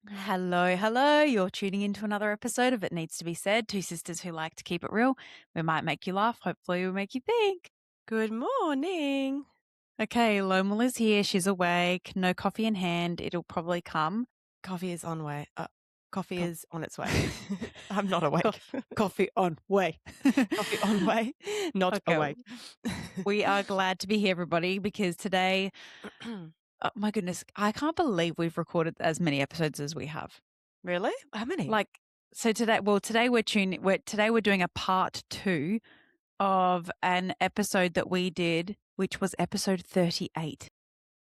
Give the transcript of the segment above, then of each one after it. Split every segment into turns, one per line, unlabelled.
Hello, hello. You're tuning into another episode of It Needs to Be Said. Two sisters who like to keep it real. We might make you laugh. Hopefully, we'll make you think.
Good morning.
Okay, Lomal is here. She's awake. No coffee in hand. It'll probably come.
Coffee is on way. Coffee
Co-
is on its way. I'm not awake.
Coffee on way.
Coffee on way, not
Okay.
awake.
We are glad to be here, everybody, because today, oh my goodness, I can't believe we've recorded as many episodes as we have.
Really? How many?
Today we're doing a part 2 of an episode that we did, which was episode 38.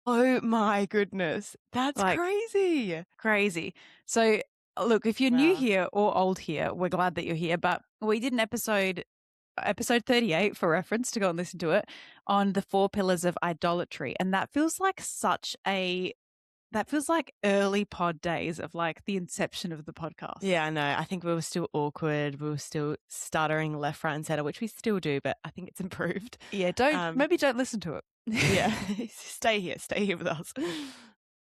Oh my goodness. That's crazy.
Crazy. So look, if you're new here or old here, we're glad that you're here, but we did an episode 38 for reference to go and listen to it on the 4 Pillars of Idolatry. And that feels like early pod days of like the inception of the podcast.
Yeah, I know. I think we were still awkward. We were still stuttering left, right, and center, which we still do, but I think it's improved.
Yeah, maybe don't listen to it.
Yeah, stay here with us.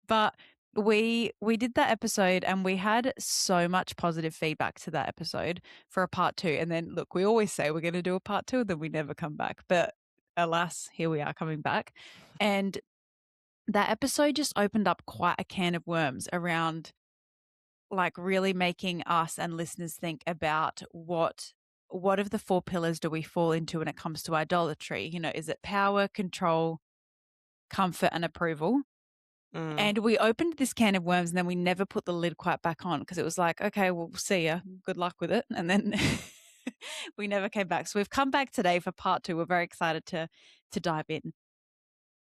But we did that episode and we had so much positive feedback to that episode for a part 2. And then look, we always say we're going to do a part 2 and then we never come back. But alas, here we are coming back. And that episode just opened up quite a can of worms around like really making us and listeners think about what of the 4 pillars do we fall into when it comes to idolatry? You know, is it power, control, comfort, and approval? And we opened this can of worms and then we never put the lid quite back on because it was like, okay, we'll see ya. Good luck with it. And then we never came back. So we've come back today for part 2. We're very excited to dive in.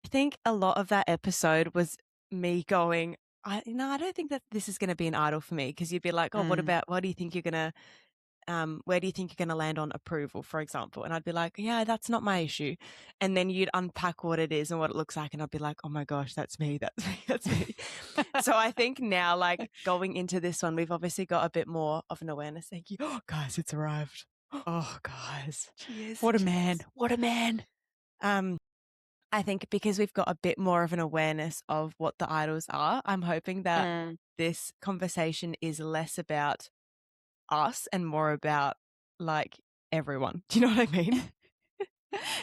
I think a lot of that episode was me going, I don't think that this is going to be an idol for me, because you'd be like, oh, what do you think you're going to, where do you think you're going to land on approval, for example? And I'd be like, yeah, that's not my issue. And then you'd unpack what it is and what it looks like. And I'd be like, oh my gosh, that's me. That's me. So I think now, like going into this one, we've obviously got a bit more of an awareness. Thank you. Oh, guys, it's arrived. Oh, guys.
Cheers. What a man. What a man.
I think because we've got a bit more of an awareness of what the idols are, I'm hoping that this conversation is less about us and more about like everyone. Do you know what I mean?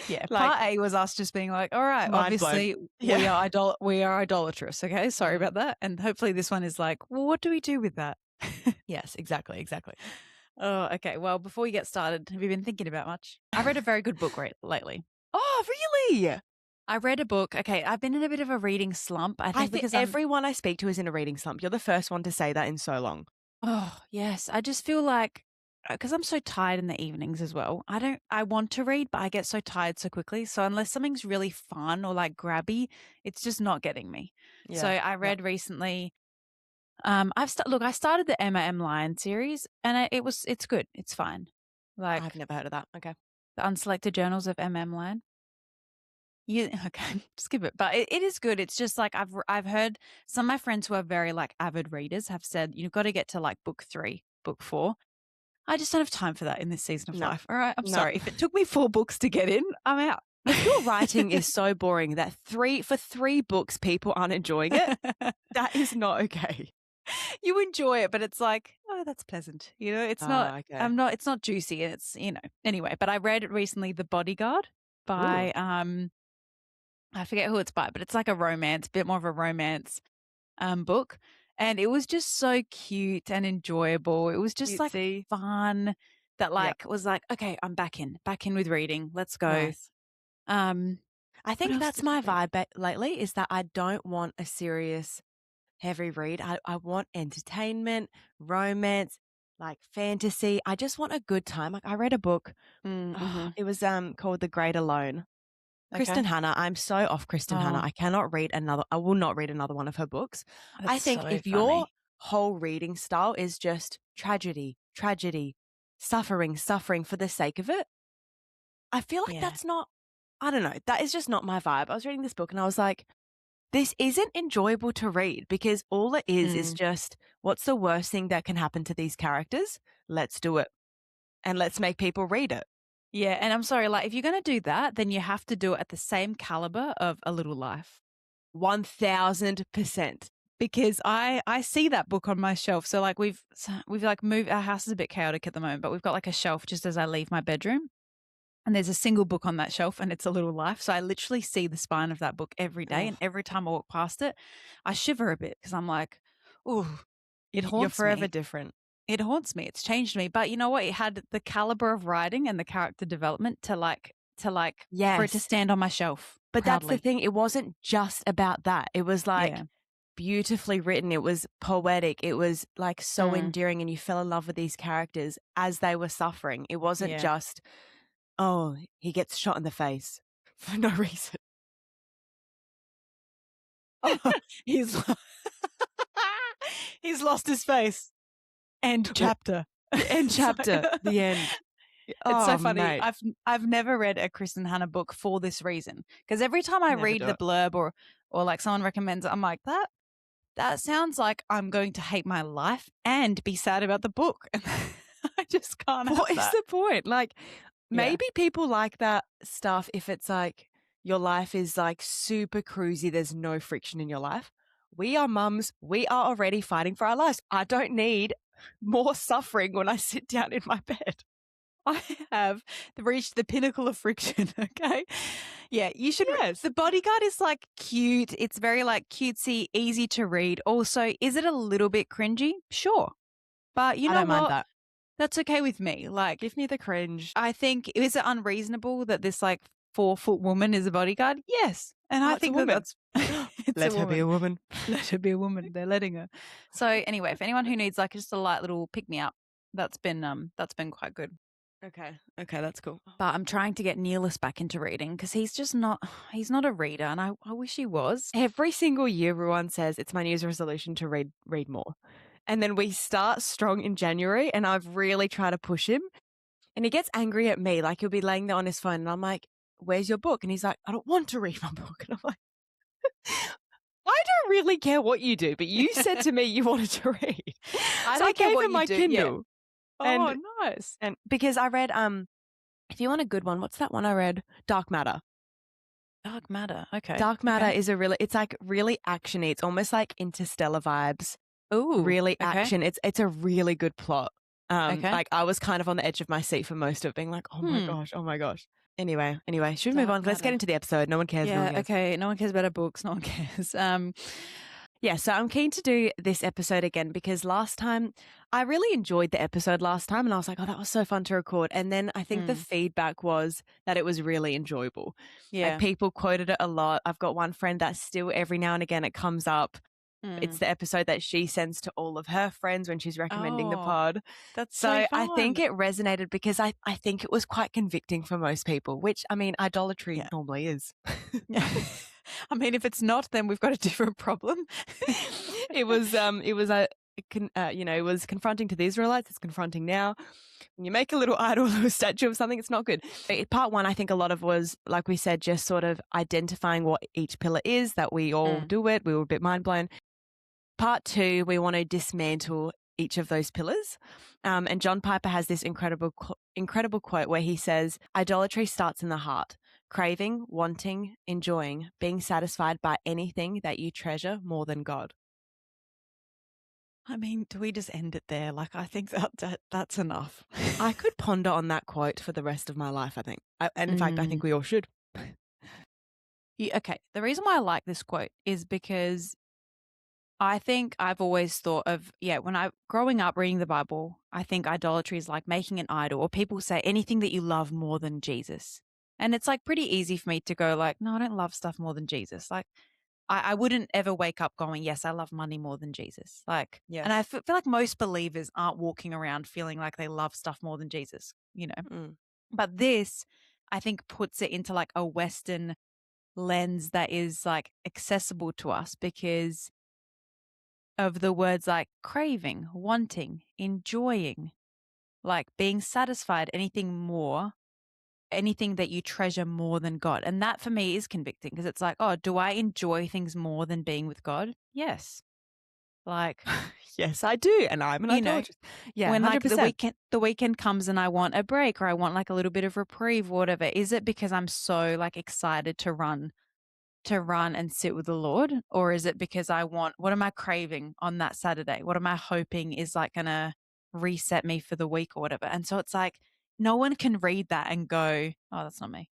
Yeah. Part A was us just being like, all right, obviously we are idolatrous. Okay. Sorry about that. And hopefully this one is like, well, what do we do with that?
Yes, exactly.
Oh, okay. Well, before we get started, have you been thinking about much? I read a very good book lately.
Oh, really?
I read a book. Okay, I've been in a bit of a reading slump. I think because
everyone I speak to is in a reading slump. You're the first one to say that in so long.
Oh, yes. I just feel like, because I'm so tired in the evenings as well. I want to read, but I get so tired so quickly. So unless something's really fun or like grabby, it's just not getting me. Yeah, so I read recently, I started the Emma M. Lyon series and it's good. It's fine. Like,
I've never heard of that. Okay.
The Unselected Journals of M. Lyon. Okay, skip it. But it is good. It's just like I've heard some of my friends who are very like avid readers have said you've got to get to like book 3, book 4. I just don't have time for that in this season of life. All right, I'm sorry. If it took me 4 books to get in, I'm out.
If your writing is so boring that 3 books people aren't enjoying it, that is not okay.
You enjoy it, but it's like, oh, that's pleasant. You know, it's not. Okay. It's not juicy. It's anyway. But I read recently The Bodyguard by I forget who it's by, but it's like a romance, bit more of a romance book. And it was just so cute and enjoyable. It was just like fun that was like, okay, I'm back in with reading. Let's go.
Nice. I think that's my vibe lately, is that I don't want a serious, heavy read. I want entertainment, romance, like fantasy. I just want a good time. Like I read a book. It was called The Great Alone. Kristen Hanna. I'm so off Kristen Hanna. I will not read another one of her books.
That's
I think if your whole reading style is just tragedy, suffering for the sake of it, I feel like that's not, I don't know, that is just not my vibe. I was reading this book and I was like, this isn't enjoyable to read, because all it is just, what's the worst thing that can happen to these characters? Let's do it. And let's make people read it.
Yeah, and I'm sorry, like if you're going to do that, then you have to do it at the same caliber of A Little Life.
1000%.
because I see that book on my shelf. So like we've like moved, our house is a bit chaotic at the moment, but we've got like a shelf just as I leave my bedroom. And there's a single book on that shelf and it's A Little Life. So I literally see the spine of that book every day.
Oh,
And every time I walk past it, I shiver a bit because I'm like, ooh, it
you're
haunts
forever
me.
different.
It haunts me. It's changed me. But you know what? It had the caliber of writing and the character development to for it to
Yes.
stand on my shelf
But that's the
proudly.
thing. It wasn't just about that. It was like
Yeah.
beautifully written. It was poetic. It was like so
Mm.
endearing, and you fell in love with these characters as they were suffering. It wasn't
Yeah.
just, oh, he gets shot in the face for no reason.
Oh, he's he's lost his face. End chapter.
The end
It's like-
chapter, the end.
It's so
Oh,
funny.
mate.
I've never read a Kristen Hanna book for this reason because every time I
Never
read
do
the
it.
blurb or like someone recommends it, I'm like that sounds like I'm going to hate my life and be sad about the book. And I just can't
What
have
is
that.
the point? Like,
Yeah.
maybe people like that stuff if it's like your life is like super cruisy, there's no friction in your life. We are mums. We are already fighting for our lives. I don't need more suffering when I sit down in my bed.
I have reached the pinnacle of friction. Okay. Yeah. You should.
Yes.
The Bodyguard is like cute. It's very like cutesy, easy to read. Also, is it a little bit cringy? Sure. But you
I
know
don't mind
what?
that.
That's okay with me. Like,
Give me the cringe.
I think, is it unreasonable that this like 4-foot woman is a bodyguard? Yes. And
Oh,
I
it's a
think that
woman.
that's, it's
Let
a
her be a
woman.
woman.
Let her be a woman. They're letting her. So anyway, if anyone who needs like just a light little pick me up, that's been quite good.
Okay. Okay, that's cool.
But I'm trying to get Neelis back into reading because he's not a reader and I wish he was.
Every single year, everyone says it's my New Year's resolution to read more. And then we start strong in January, and I've really tried to push him. And he gets angry at me. Like, he'll be laying there on his phone, and I'm like, where's your book? And he's like, I don't want to read my book. And I'm like, I don't really care what you do, but you said to me you wanted to read.
I
So I
don't care
gave
what
him
you
my
do.
Kindle.
Yeah.
And,
Oh, nice.
and because I read, if you want a good one, what's that one I read? Dark Matter.
Dark Matter. Okay.
Dark Matter
Okay.
is it's like really actiony. It's almost like Interstellar vibes.
Ooh.
Really
okay.
action. It's a really good plot.
Okay.
Like I was kind of on the edge of my seat for most of it, being like, oh my gosh, oh my gosh. Anyway, should we move
Dark
on? Let's get
Matter.
into the episode. No one cares. No
Yeah,
one cares.
okay. No one cares about our books. No one cares.
Yeah, so I'm keen to do this episode again because last time I really enjoyed the episode last time and I was like, oh, that was so fun to record. And then I think the feedback was that it was really enjoyable.
Yeah.
Like people quoted it a lot. I've got one friend that still every now and again it comes up. It's the episode that she sends to all of her friends when she's recommending the pod.
That's
So I think
fun.
it resonated because I think it was quite convicting for most people, which I mean, idolatry normally is.
I mean, if it's not, then we've got a different problem.
It was it was confronting to the Israelites. It's confronting now. When you make a little idol or a statue of something, it's not good. Part one, I think a lot of was, like we said, just sort of identifying what each pillar is, that we all do it. We were a bit mind blown. Part two, we want to dismantle each of those pillars. And John Piper has this incredible quote where he says, idolatry starts in the heart. Craving, wanting, enjoying, being satisfied by anything that you treasure more than God.
I mean, do we just end it there? Like, I think that's enough.
I could ponder on that quote for the rest of my life, I think. And in fact, I think we all should.
Okay. The reason why I like this quote is because I think I've always thought of, when growing up reading the Bible, I think idolatry is like making an idol, or people say anything that you love more than Jesus. And it's like pretty easy for me to go like, no, I don't love stuff more than Jesus. Like I wouldn't ever wake up going, yes, I love money more than Jesus. Like,
Yes.
And I feel like most believers aren't walking around feeling like they love stuff more than Jesus, you know? But this, I think, puts it into like a Western lens that is like accessible to us because of the words like craving, wanting, enjoying, like being satisfied, anything more, anything that you treasure more than God. And that for me is convicting because it's like, oh, do I enjoy things more than being with God? Yes. Like,
yes, I do. And I'm an idolatrous. Yeah,
when
100%.
like the weekend comes and I want a break or I want like a little bit of reprieve or whatever, is it because I'm so like excited to run to run and sit with the Lord? Or is it because what am I craving on that Saturday? What am I hoping is like going to reset me for the week or whatever? And so it's like, no one can read that and go, oh, that's not me.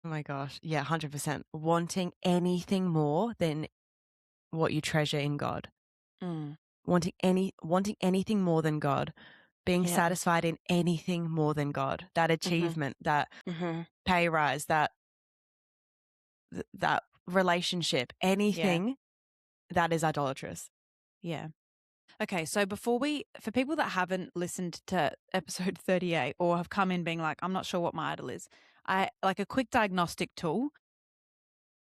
Oh my gosh. Yeah, 100%. Wanting anything more than what you treasure in God.
Mm.
Wanting anything more than God. Being
Yeah.
satisfied in anything more than God. That
Mm-hmm.
achievement, that
Mm-hmm.
pay rise, that relationship,
Yeah.
anything that is idolatrous.
Yeah. Okay, so for people that haven't listened to episode 38 or have come in being like, I'm not sure what my idol is, I like a quick diagnostic tool,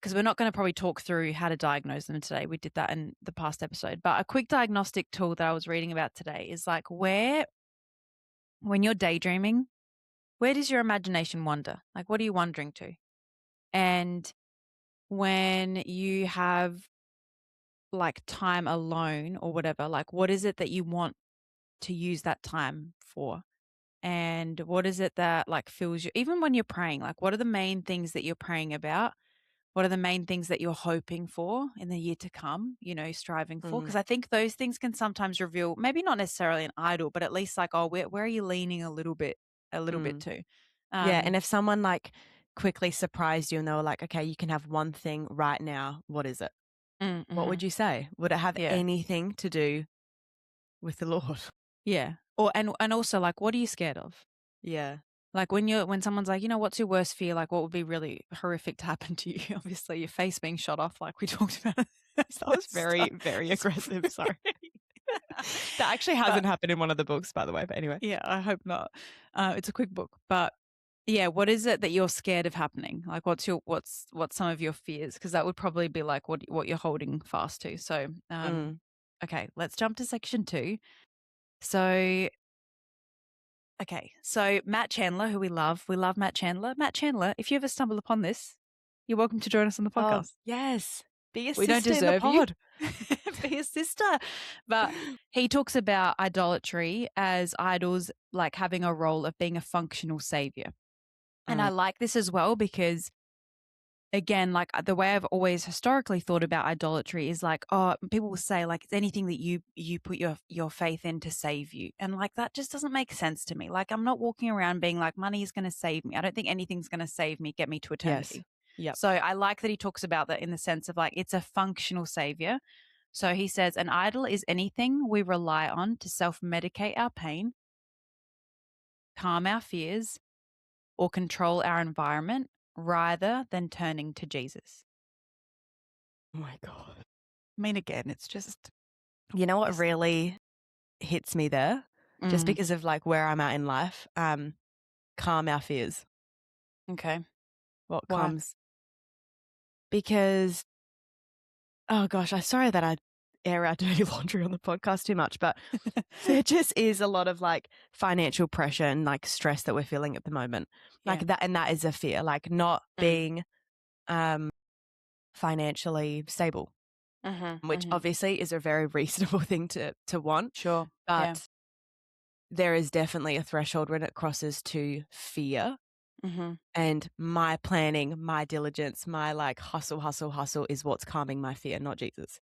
because we're not going to probably talk through how to diagnose them today. We did that in the past episode, but a quick diagnostic tool that I was reading about today is like when you're daydreaming, where does your imagination wander? Like, what are you wandering to? And when you have like time alone or whatever, like, what is it that you want to use that time for? And what is it that like fills you, even when you're praying, like what are the main things that you're praying about? What are the main things that you're hoping for in the year to come, striving for?
Mm,
Because I think those things can sometimes reveal, maybe not necessarily an idol, but at least like, oh, where are you leaning a little bit
mm.
to?
Yeah.
Um,
And if someone like quickly surprised you and they were like, okay, you can have one thing right now, what is it? What
mm-hmm.
would you say? Would it have
Yeah.
anything to do with the Lord?
Yeah. Or, and also like, what are you scared of?
Yeah.
Like when someone's like, what's your worst fear? Like what would be really horrific to happen to you? Obviously your face being shot off like we talked about.
That was very, very aggressive. Sorry. That actually
But
hasn't happened in one of the books, by the way. But anyway.
yeah, I hope not. It's a quick book, but yeah, what is it that you're scared of happening? Like what's some of your fears? Because that would probably be like what you're holding fast to. So,
Mm.
okay, let's jump to section 2. So, okay, so Matt Chandler, who we love Matt Chandler. Matt Chandler, if you ever stumble upon this, you're welcome to join us on the
Oh,
podcast.
yes. Be a
We don't
sister in the
deserve you.
pod.
Be a sister. But he talks about idolatry as idols like having a role of being a functional savior. And I
Mm.
like this as well because, again, like the way I've always historically thought about idolatry is like, oh, people will say like it's anything that you put your faith in to save you. And like that just doesn't make sense to me. Like I'm not walking around being like money is going to save me. I don't think anything's going to save me, get me to
Yes.
eternity.
Yep.
So I like that he talks about that in the sense of like it's a functional savior. So he says an idol is anything we rely on to self-medicate our pain, calm our fears, or control our environment rather than turning to Jesus.
Oh my God.
I mean, again, it's just,
You know what
it's,
really hits me there? Just
mm,
because of like where I'm at in life. Calm our fears.
okay.
What
Why?
comes because oh gosh, I'm sorry that I air out dirty laundry on the podcast too much, but there just is a lot of like financial pressure and like stress that we're feeling at the moment.
Yeah.
Like that, and that is a fear, like not
Mm.
being um financially stable,
Mm-hmm.
which
Mm-hmm.
obviously is a very reasonable thing to want,
Sure. Yeah.
but there is definitely a threshold when it crosses to fear.
Mm-hmm.
And my planning, my diligence, my like hustle is what's calming my fear, not Jesus.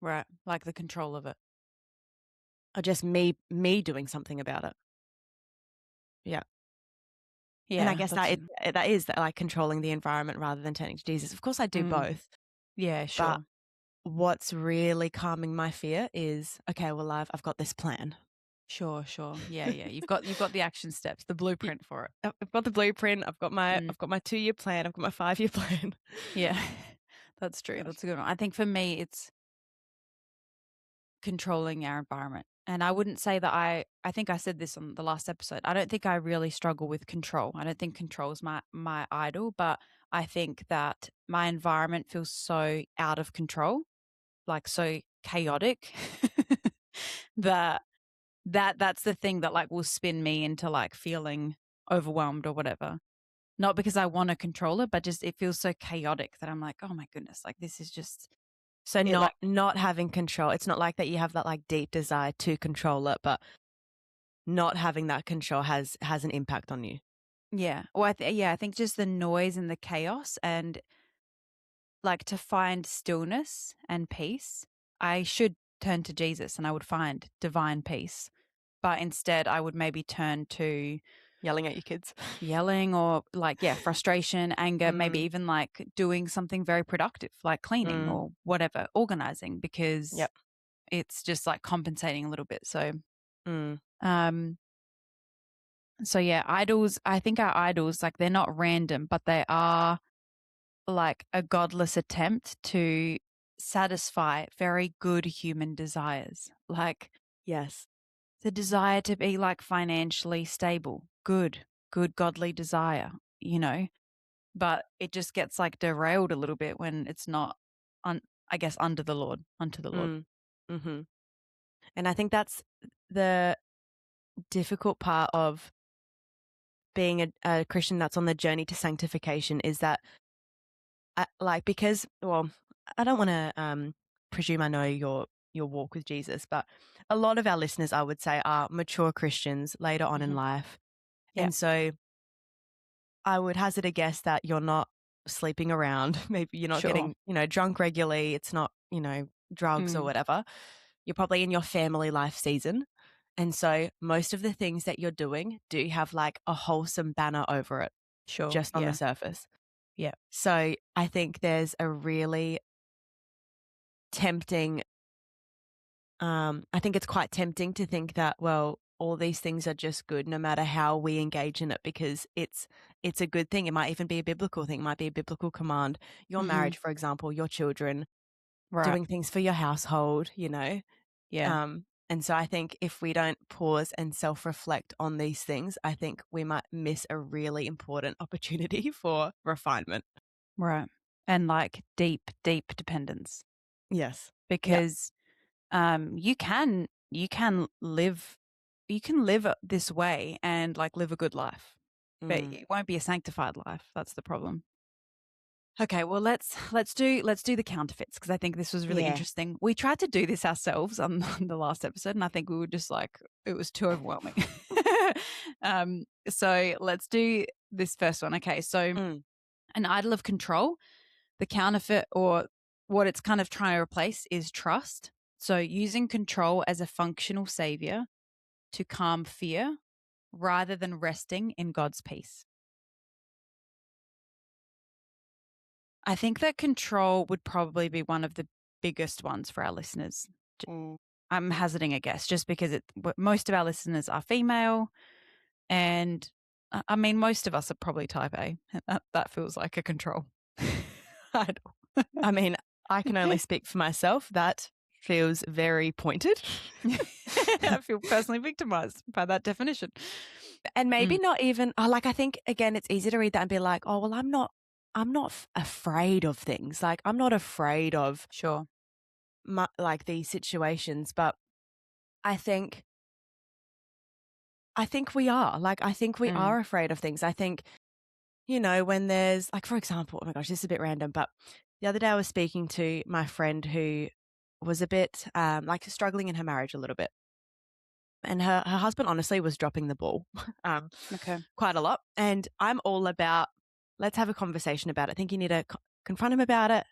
Right. Like the control of it.
Or just me doing something about it. Yeah. And I
Yeah.
guess that is that like controlling the environment rather than turning to Jesus. Of course I do
Mm,
both.
yeah,
But
sure.
what's really calming my fear is okay, well I've got this plan.
Sure, sure. Yeah, yeah. You've got the action steps, the
Y-
blueprint for it.
I've got the blueprint,
Mm,
I've got my 2-year plan, I've got my 5-year plan.
yeah. That's true.
Gosh.
That's a good one. I think for me it's controlling our environment. And I wouldn't say that I think I said this on the last episode. I don't think I really struggle with control. I don't think control is my idol, but I think that my environment feels so out of control, like so chaotic that that's the thing that like will spin me into like feeling overwhelmed or whatever. Not because I want to control it, but just it feels so chaotic that I'm like, "Oh my goodness, like this is just
So
it like
not having control. It's not like that you have that like deep desire to control it, but not having that control has an impact on you.
yeah." Well, I think just the noise and the chaos and like to find stillness and peace, I should turn to Jesus and I would find divine peace. But instead, I would maybe turn to
Yelling at your kids.
yelling or like, yeah, frustration, anger, maybe
Mm,
even like doing something very productive, like cleaning
mm,
or whatever, organizing, because
yep.
it's just like compensating a little bit.
Mm,
Um, so yeah, idols, I think our idols, like they're not random, but they are like a godless attempt to satisfy very good human desires. Like
yes.
the desire to be like financially stable, good godly desire, you know, but it just gets like derailed a little bit when it's not, I guess, under the Lord, unto the Lord.
Mm, mm-hmm. And I think that's the difficult part of being a Christian that's on the journey to sanctification is that, because, well, I don't want to presume I know your walk with Jesus, but a lot of our listeners, I would say, are mature Christians later on in
Mhm.
life.
Yeah,
And so I would hazard a guess that you're not sleeping around. Maybe you're not
sure.
getting, drunk regularly. It's not, drugs or
Mm,
whatever. You're probably in your family life season. And so most of the things that you're doing do have like a wholesome banner over it,
sure.
just on the
Yeah.
surface.
Yeah.
So I think there's a really tempting, I think it's quite tempting to think that, well, all these things are just good no matter how we engage in it because it's a good thing. It might even be a biblical thing, it might be a biblical command. Your
Hmm.
marriage, for example, your children,
Right.
doing things for your household,
Yeah.
And so I think if we don't pause and self-reflect on these things, I think we might miss a really important opportunity for refinement.
Right. And like deep dependence,
Yes. Yep.
because you can live this way and like live a good life, but
Mm.
it won't be a sanctified life. That's the problem. Okay, well let's do the counterfeits, because I think this was really
Yeah.
interesting. We tried to do this ourselves on the last episode, and I think we were just like, it was too overwhelming. So let's do this first one. Okay, so
Mm.
an idol of control, the counterfeit, or what it's kind of trying to replace, is trust. So using control as a functional savior to calm fear rather than resting in God's peace. I think that control would probably be one of the biggest ones for our listeners.
Mm.
I'm hazarding a guess just because most of our listeners are female, and I mean, most of us are probably type A. That feels like a control idol.
I mean, I can only speak for myself. That feels very pointed.
I feel personally victimized by that definition.
And maybe
Mm,
not even like I think again it's easy to read that and be like, "Oh, well I'm not afraid of things. Like I'm not afraid of
sure.
like these situations." But I think we are. Like I think we
Mm,
are afraid of things. I think when there's like for example, oh my gosh, this is a bit random, but the other day I was speaking to my friend who was a bit like struggling in her marriage a little bit. And her husband honestly was dropping the ball um,
okay.
quite a lot. And I'm all about let's have a conversation about it. I think you need to confront him about it,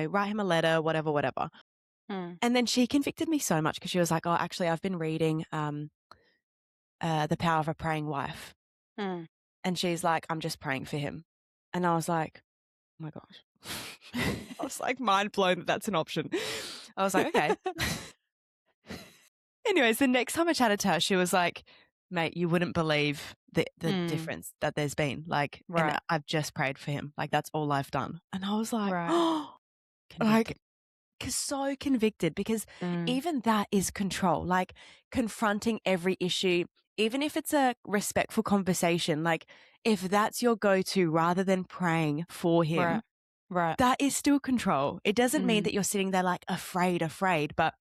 write him a letter, whatever, whatever.
Mm,
And then she convicted me so much because she was like, "Oh, actually, I've been reading The Power of a Praying Wife."
mm.
And she's like, "I'm just praying for him." And I was like, "Oh my gosh." I was like mind blown that that's an option. I was like, "Okay." Anyways, the next time I chatted to her, she was like, "Mate, you wouldn't believe the
Mm,
difference that there's been. Like, and
right,
I've just prayed for him. Like, that's all I've done." And I was like,
right.
"Oh,
Convicted.
like, so convicted because
Mm,
even that is control. Like, confronting every issue, even if it's a respectful conversation, like, if that's your go-to rather than praying for him,
right, right.
that is still control. It doesn't mean
Mm,
that you're sitting there like afraid, but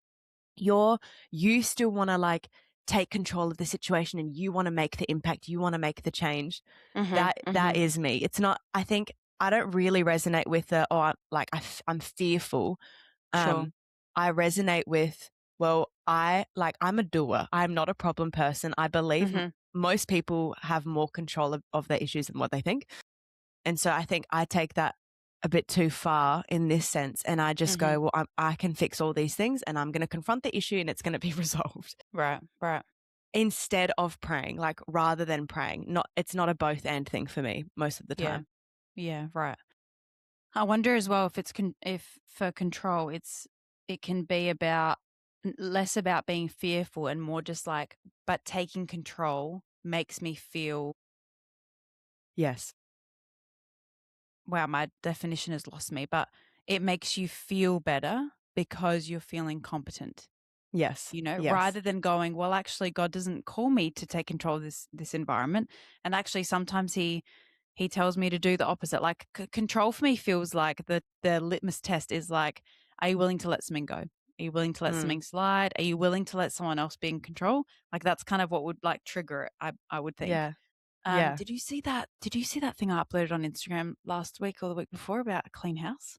you still want to like take control of the situation and you want to make the impact, you want to make the change.
mm-hmm,
That
mm-hmm.
is me. It's not, I think I don't really resonate with the I'm fearful.
Sure.
um I resonate with, well, I'm a doer. I'm not a problem person. I believe
Mm-hmm.
most people have more control of their issues than what they think. And so I think I take that a bit too far in this sense. And I just go, well, I can fix all these things and I'm going to confront the issue and it's going to be resolved.
Right. Right.
Instead of praying, like rather than praying. It's not a both and thing for me most of the
Yeah.
time.
Yeah. Right. I wonder as well if if for control, it can be about less about being fearful and more just like, but taking control makes me feel.
Yes.
Wow, my definition has lost me, but it makes you feel better because you're feeling competent.
Yes. Yes.
Rather than going, well, actually, God doesn't call me to take control of this environment, and actually, sometimes He tells me to do the opposite. Like control for me feels like the litmus test is like, are you willing to let something go? Are you willing to let something slide? Are you willing to let someone else be in control? Like that's kind of what would like trigger it. I would think.
Yeah. Yeah.
Did you see that? Did you see that thing I uploaded on Instagram last week or the week before about a clean house?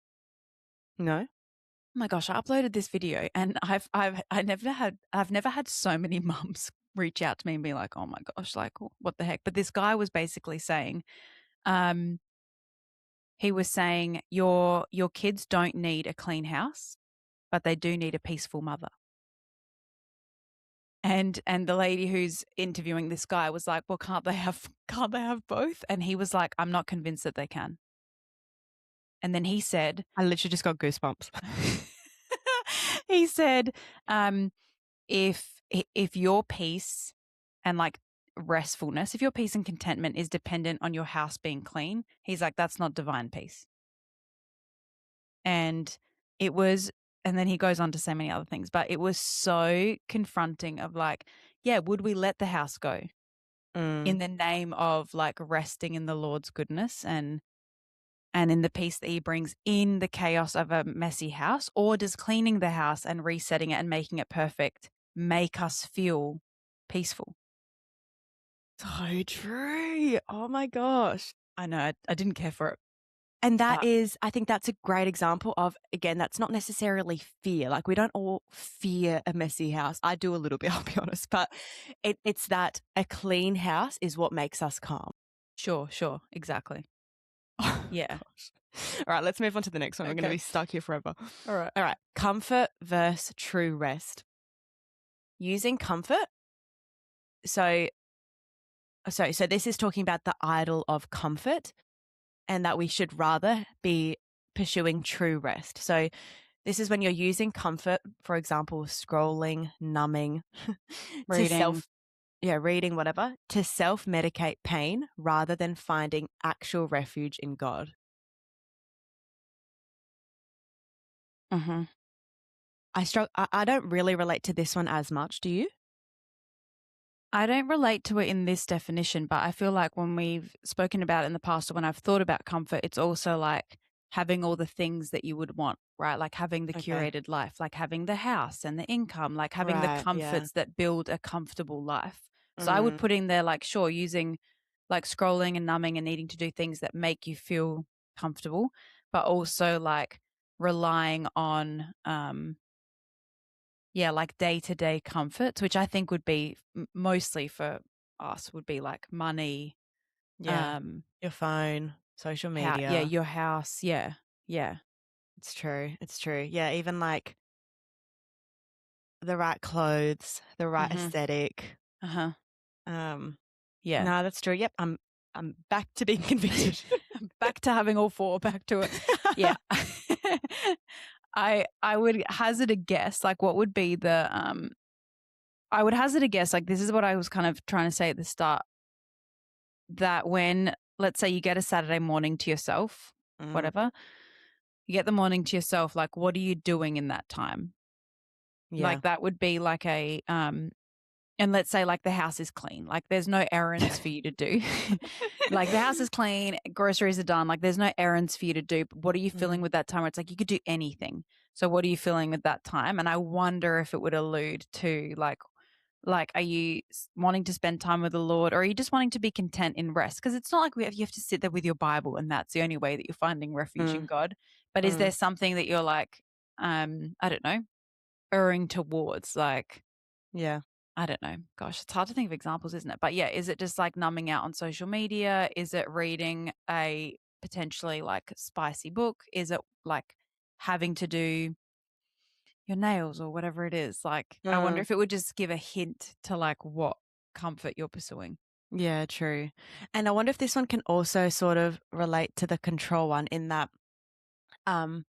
No.
Oh my gosh, I uploaded this video and I've never had so many mums reach out to me and be like, "Oh my gosh, like what the heck?" But this guy was basically saying, um, he was saying your kids don't need a clean house, but they do need a peaceful mother. And the lady who's interviewing this guy was like, "Well, can't they have both?" And he was like, "I'm not convinced that they can." And then he said,
I literally just got goosebumps.
he said, if your peace and like restfulness, if your peace and contentment is dependent on your house being clean, he's like, that's not divine peace. And it was, and then he goes on to say many other things, but it was so confronting of like, yeah, would we let the house go in the name of like resting in the Lord's goodness and in the peace that he brings in the chaos of a messy house? Or does cleaning the house and resetting it and making it perfect make us feel peaceful?
So true. Oh my gosh.
I know, I didn't care for it.
And
But
I think that's a great example of, again, that's not necessarily fear. Like we don't all fear a messy house. I do a little bit, I'll be honest, but it's that a clean house is what makes us calm.
sure, exactly.
Oh,
Yeah.
gosh. All right, let's move on to the next one. We're going to
Okay.
be stuck here forever.
All right.
All right. Comfort versus true rest. Using comfort. So this is talking about the idol of comfort and that we should rather be pursuing true rest. So this is when you're using comfort, for example, scrolling, numbing,
Reading.
reading, whatever, to self-medicate pain rather than finding actual refuge in God.
Mm-hmm.
I don't really relate to this one as much. Do you?
I don't relate to it in this definition, but I feel like when we've spoken about it in the past or when I've thought about comfort, it's also like having all the things that you would want, right? Like having the
Okay.
curated life, like having the house and the income, like having the
Right. Yeah.
comforts that build a comfortable life. So I would
Mm,
put in there, like, sure, using like scrolling and numbing and needing to do things that make you feel comfortable, but also like relying on, yeah, like day-to-day comforts, which I think would be mostly for us would be like money,
yeah. Your phone, social
yeah,
media.
your house, yeah, yeah.
It's true. It's true. Yeah. Even like the right clothes, the right
Mhm.
aesthetic.
Uh-huh.
Um,
Yeah.
no, that's true. Yep. I'm back to being convicted.
Back to having all four, back to it. Yeah. I would hazard a guess, like what would be the I would hazard a guess, like this is what I was kind of trying to say at the start, that when let's say you get a Saturday morning to yourself,
Mm,
whatever, you get the morning to yourself, like what are you doing in that time?
yeah.
Like that would be like a and let's say like the house is clean. Like there's no errands for you to do. Like the house is clean, groceries are done. Like there's no errands for you to do. But what are you feeling
Mm,
with that time where it's like you could do anything? So what are you feeling with that time? And I wonder if it would allude to like are you wanting to spend time with the Lord or are you just wanting to be content in rest? Because it's not like you have to sit there with your Bible and that's the only way that you're finding refuge in
mm,
God. But is there
mm,
something that you're like, I don't know, erring towards? Like,
yeah.
I don't know. Gosh, it's hard to think of examples, isn't it? But yeah, is it just like numbing out on social media? Is it reading a potentially like a spicy book? Is it like having to do your nails or whatever it is? Like, I wonder
Mm.
if it would just give a hint to like what comfort you're pursuing.
Yeah, true. And I wonder if this one can also sort of relate to the control one in that, um,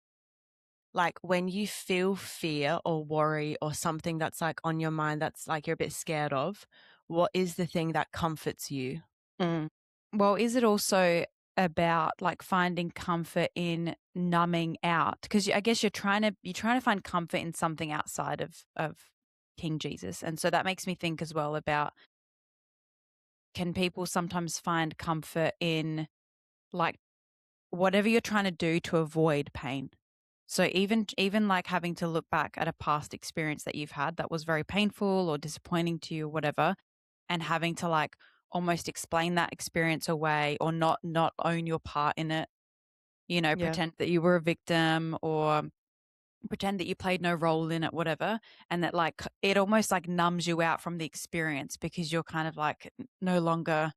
like when you feel fear or worry or something that's like on your mind that's like you're a bit scared of, what is the thing that comforts you?
Mm. Well, is it also about like finding comfort in numbing out? Because I guess you're trying to find comfort in something outside of King Jesus, and so that makes me think as well about, can people sometimes find comfort in like whatever you're trying to do to avoid pain? So even like having to look back at a past experience that you've had that was very painful or disappointing to you or whatever, and having to like almost explain that experience away or not own your part in it,
Yeah.
pretend that you were a victim or pretend that you played no role in it, whatever, and that like it almost like numbs you out from the experience because you're kind of like no longer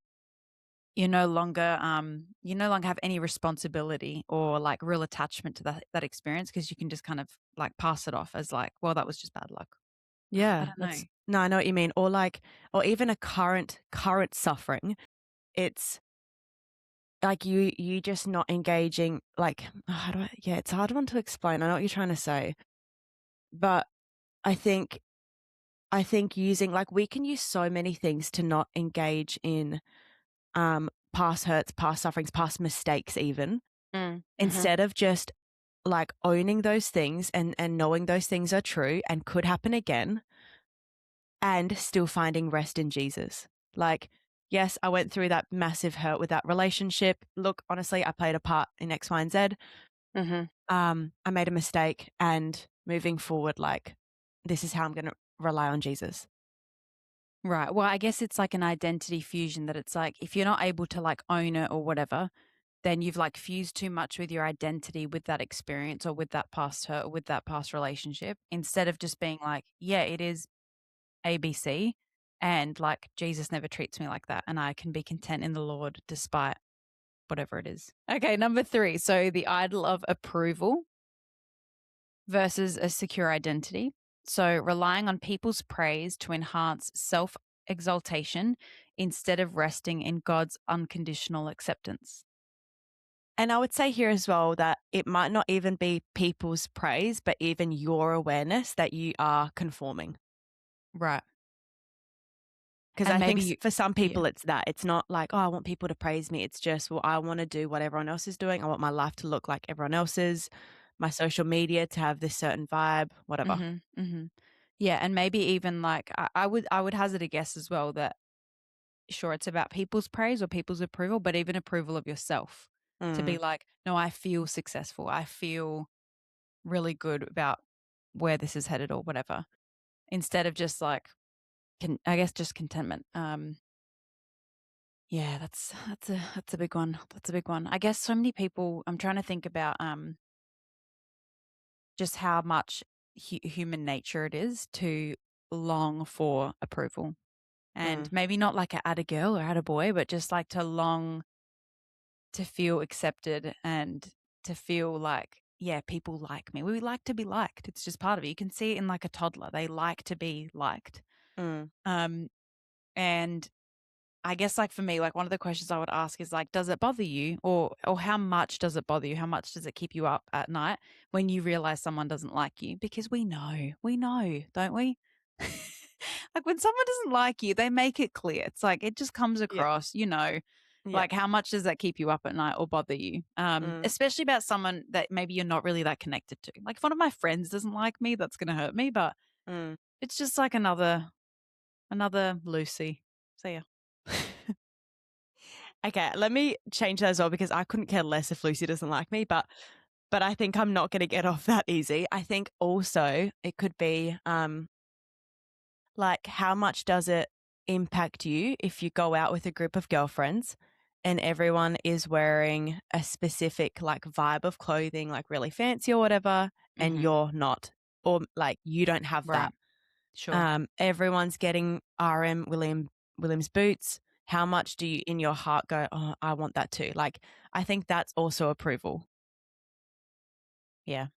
you no longer have any responsibility or like real attachment to that experience, because you can just kind of like pass it off as like, well, that was just bad luck. I
Yeah,
don't know.
that's no, I know what you mean. Or like, or even a current suffering. It's like you just not engaging. Like, how do I? Yeah, it's a hard one to explain. I know what you're trying to say, but I think I think using like we can use so many things to not engage in past hurts, past sufferings, past mistakes, even
Mm-hmm.
instead of just like owning those things and knowing those things are true and could happen again and still finding rest in Jesus. Like, yes, I went through that massive hurt with that relationship. Look, honestly, I played a part in X, Y, and Z.
Mm-hmm.
I made a mistake, and moving forward, like, this is how I'm going to rely on Jesus.
Right. Well, I guess it's like an identity fusion, that it's like if you're not able to like own it or whatever, then you've like fused too much with your identity with that experience or with that past hurt or with that past relationship, instead of just being like, yeah, it is ABC, and like Jesus never treats me like that, and I can be content in the Lord despite whatever it is. Okay, number 3. So the idol of approval versus a secure identity. So relying on people's praise to enhance self exaltation instead of resting in God's unconditional acceptance.
And I would say here as well that it might not even be people's praise, but even your awareness that you are conforming.
Right.
Because
And
I think
maybe you,
for some
yeah.
people, it's that. It's not like, oh, I want people to praise me. It's just, well, I want to do what everyone else is doing. I want my life to look like everyone else's, my social media to have this certain vibe, whatever.
Mhm. Mhm. Yeah, and maybe even like I would hazard a guess as well that sure, it's about people's praise or people's approval, but even approval of yourself, to be
Mm,
like, no, I feel successful. I feel really good about where this is headed or whatever, instead of just like, I guess just contentment. Yeah, that's a big one. That's a big one. I guess so many people. I'm trying to think about just how much human nature it is to long for approval, and
mm,
maybe not like at a girl or at a boy, but just like to long to feel accepted and to feel like, yeah, people like me. We like to be liked. It's just part of it. You can see it in like a toddler. They like to be liked.
mm,
Um, and I guess like for me, like one of the questions I would ask is like, does it bother you, or how much does it bother you? How much does it keep you up at night when you realize someone doesn't like you? Because we know, don't we? Like when someone doesn't like you, they make it clear. It's like it just comes
yeah,
across,
yeah,
like how much does that keep you up at night or bother you?
mm,
Especially about someone that maybe you're not really that connected to. Like if one of my friends doesn't like me, that's gonna hurt me, but
mm.
it's just like another Lucy. See ya.
Okay, let me change that as well because I couldn't care less if Lucy doesn't like me, but I think I'm not going to get off that easy. I think also it could be like how much does it impact you if you go out with a group of girlfriends and everyone is wearing a specific like vibe of clothing, like really fancy or whatever, and
Hmm.
you're not, or like you don't have
Right.
that.
Sure.
Everyone's getting RM Williams boots. how much do you in your heart go, oh, I want that too? Like, I think that's also approval.
Yeah.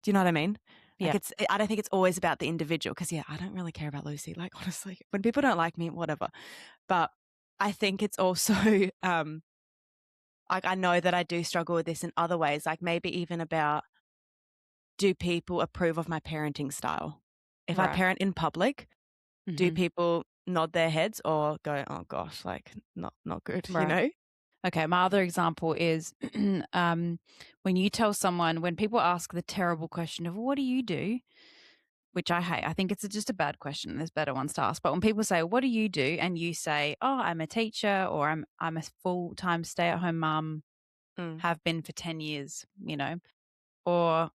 Do you know what I mean? Like
Yeah.
I don't think it's always about the individual because, yeah, I don't really care about Lucy. Like, honestly, when people don't like me, whatever. But I think it's also, like, I know that I do struggle with this in other ways, like maybe even about, do people approve of my parenting style? If I
Right.
parent in public, do
Hmm.
people nod their heads or go, oh gosh, like not good, you
Right.
know?
Okay, my other example is when you tell someone, when people ask the terrible question of, what do you do? Which I hate. I think it's just a bad question. There's better ones to ask. But when people say, what do you do? And you say, oh, I'm a teacher, or I'm a full-time stay-at-home mum,
Mm.
have been for 10 years, or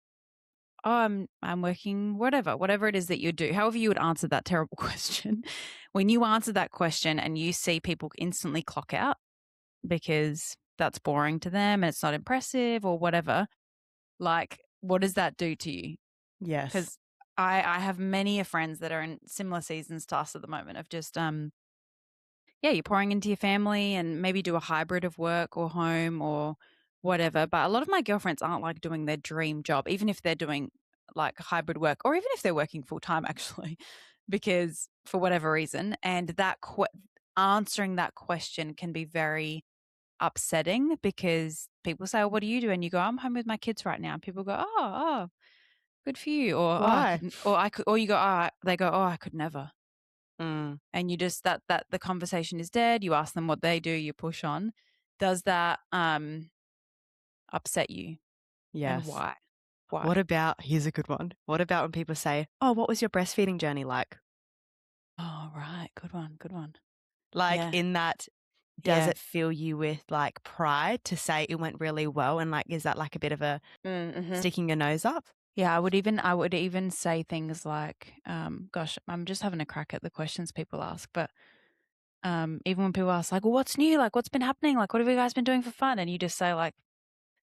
oh, I'm working, whatever it is that you do. However you would answer that terrible question. When you answer that question and you see people instantly clock out because that's boring to them and it's not impressive or whatever, like, what does that do to you?
Yes.
Because I have many of friends that are in similar seasons to us at the moment of just, yeah, you're pouring into your family and maybe do a hybrid of work or home or whatever. But a lot of my girlfriends aren't like doing their dream job, even if they're doing like hybrid work or even if they're working full time, actually, because for whatever reason. And answering that question can be very upsetting because people say, oh, what do you do? And you go, I'm home with my kids right now. And people go, oh, good for you. Or, oh, I
Why?
couldn't, or I could, or you go, oh, they go, oh, I could never.
Mm.
And you just, that the conversation is dead. You ask them what they do, you push on. Does that upset you? And
Yes.
why?
What
Why?
about, here's a good one. What about when people say, oh, what was your breastfeeding journey like?
Oh, right. Good one. Good one.
Like,
Yeah.
in that, does
Yeah.
it fill you with like pride to say it went really well? And like, is that like a bit of a
Mm-hmm.
sticking your nose up?
Yeah, I would even say things like, gosh, I'm just having a crack at the questions people ask, but even when people ask like, well, what's new? Like, what's been happening? Like, what have you guys been doing for fun? And you just say like,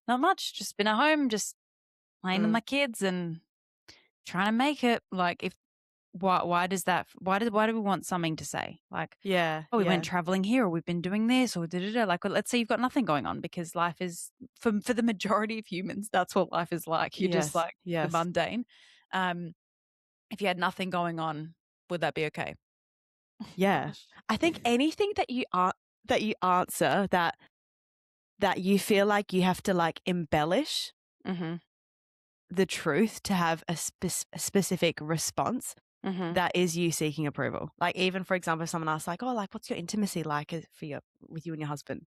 not much, just been at home, just playing with
Mm.
my kids and trying to make it. Like, if why do we want something to say? Like,
Yeah.
oh, we went
Yeah.
traveling here, or we've been doing this, or da da da. Like, well, let's say you've got nothing going on because life is for the majority of humans, that's what life is like. You're just
Yes.
like the
Yes.
mundane. Um, if you had nothing going on, would that be okay?
Yeah.
Gosh.
I think anything that you answer that you feel like you have to like embellish
Mm-hmm.
the truth to have a specific response,
Mm-hmm.
that is you seeking approval. Like, even for example, if someone asks like, oh, like, what's your intimacy like for your with you and your husband?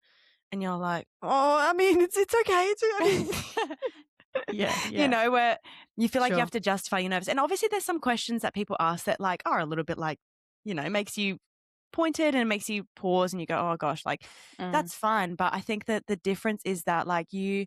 And you're like, oh, I mean, it's okay. I mean,
Yeah.
you
Yeah.
know, where you feel like you
Sure.
have to justify your nerves. And obviously there's some questions that people ask that like are a little bit like, makes you pointed and makes you pause and you go, oh gosh, like
Mm.
that's fine. But I think that the difference is that like you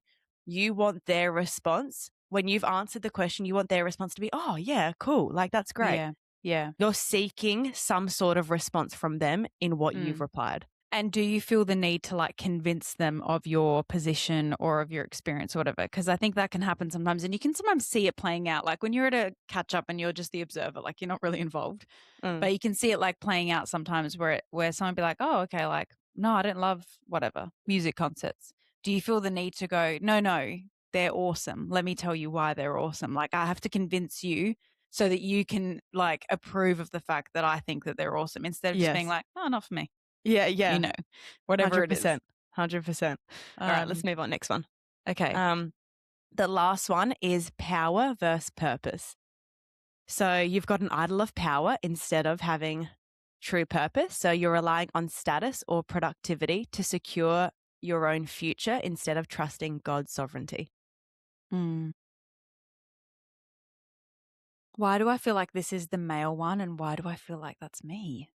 want their response. When you've answered the question, you want their response to be, oh yeah, cool. Like that's great.
Yeah. Yeah.
You're seeking some sort of response from them in what you've
Mm.
replied.
And do you feel the need to like convince them of your position or of your experience or whatever? Because I think that can happen sometimes. And you can sometimes see it playing out. Like when you're at a catch up and you're just the observer, like you're not really involved.
Mm.
But you can see it like playing out sometimes where someone be like, oh, okay, like, no, I don't love whatever, music concerts. Do you feel the need to go, no, they're awesome. Let me tell you why they're awesome. Like I have to convince you so that you can like approve of the fact that I think that they're awesome instead of just being
Yes.
like, oh, not for me,
Yeah,
you
yeah.
know, whatever it is.
100%. 100%. All right, let's
Um,
move on. Next one.
okay.
The last one is power versus purpose. So you've got an idol of power instead of having true purpose. So you're relying on status or productivity to secure your own future instead of trusting God's sovereignty.
Mm. Why do I feel like this is the male one and why do I feel like that's me?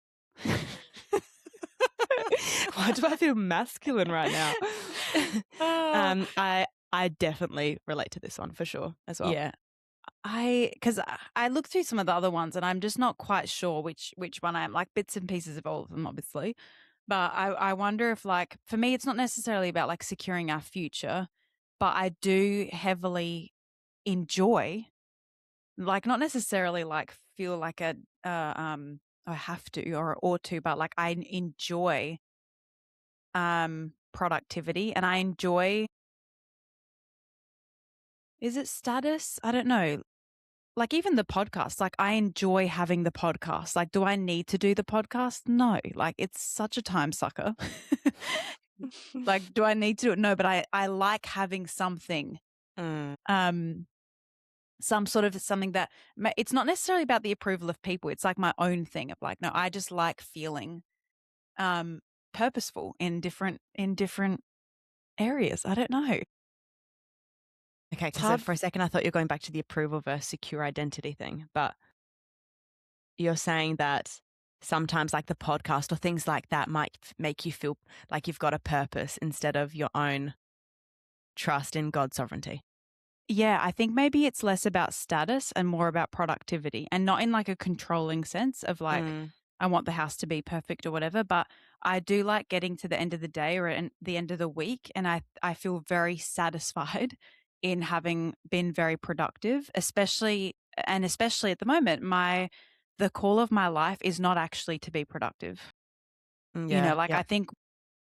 Why do I feel masculine right now?
Uh,
I definitely relate to this one for sure as well.
yeah. Because I looked through some of the other ones and I'm just not quite sure which one I am, like bits and pieces of all of them, obviously. But I wonder if like, for me, it's not necessarily about like securing our future, but I do heavily enjoy, like not necessarily like feel like I have to or ought to, but like I enjoy productivity, and I enjoy, is it status? I don't know. Like even the podcast, like I enjoy having the podcast. Like, do I need to do the podcast? No. Like it's such a time sucker. Like, do I need to do it? No, but I like having something. Some sort of something that it's not necessarily about the approval of people. It's like my own thing of like, no, I just like feeling purposeful in different areas. I don't know.
Okay, because for a second I thought you were going back to the approval versus secure identity thing, but you're saying that sometimes like the podcast or things like that might make you feel like you've got a purpose instead of your own trust in God's sovereignty.
Yeah, I think maybe it's less about status and more about productivity, and not in like a controlling sense of like, I want the house to be perfect or whatever, but I do like getting to the end of the day or at the end of the week, and I feel very satisfied in having been very productive, especially at the moment, the call of my life is not actually to be productive.
Yeah,
Like
yeah.
I think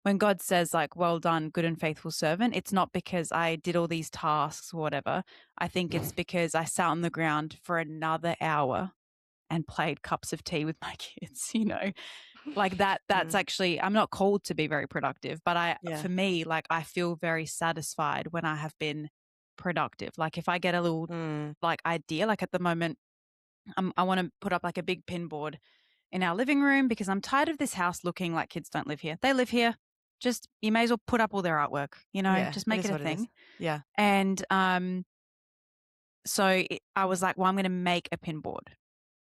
when God says like, well done, good and faithful servant, it's not because I did all these tasks or whatever. I think it's because I sat on the ground for another hour and played cups of tea with my kids, like that's actually, I'm not called to be very productive, but for me, like I feel very satisfied when I have been productive. Like if I get a little like idea, like at the moment, I want to put up like a big pin board in our living room because I'm tired of this house looking like kids don't live here. They live here. Just, you may as well put up all their artwork,
Yeah,
just
it
make
is
it a
what it is.
thing.
Yeah.
And so I was like, well, I'm going to make a pin board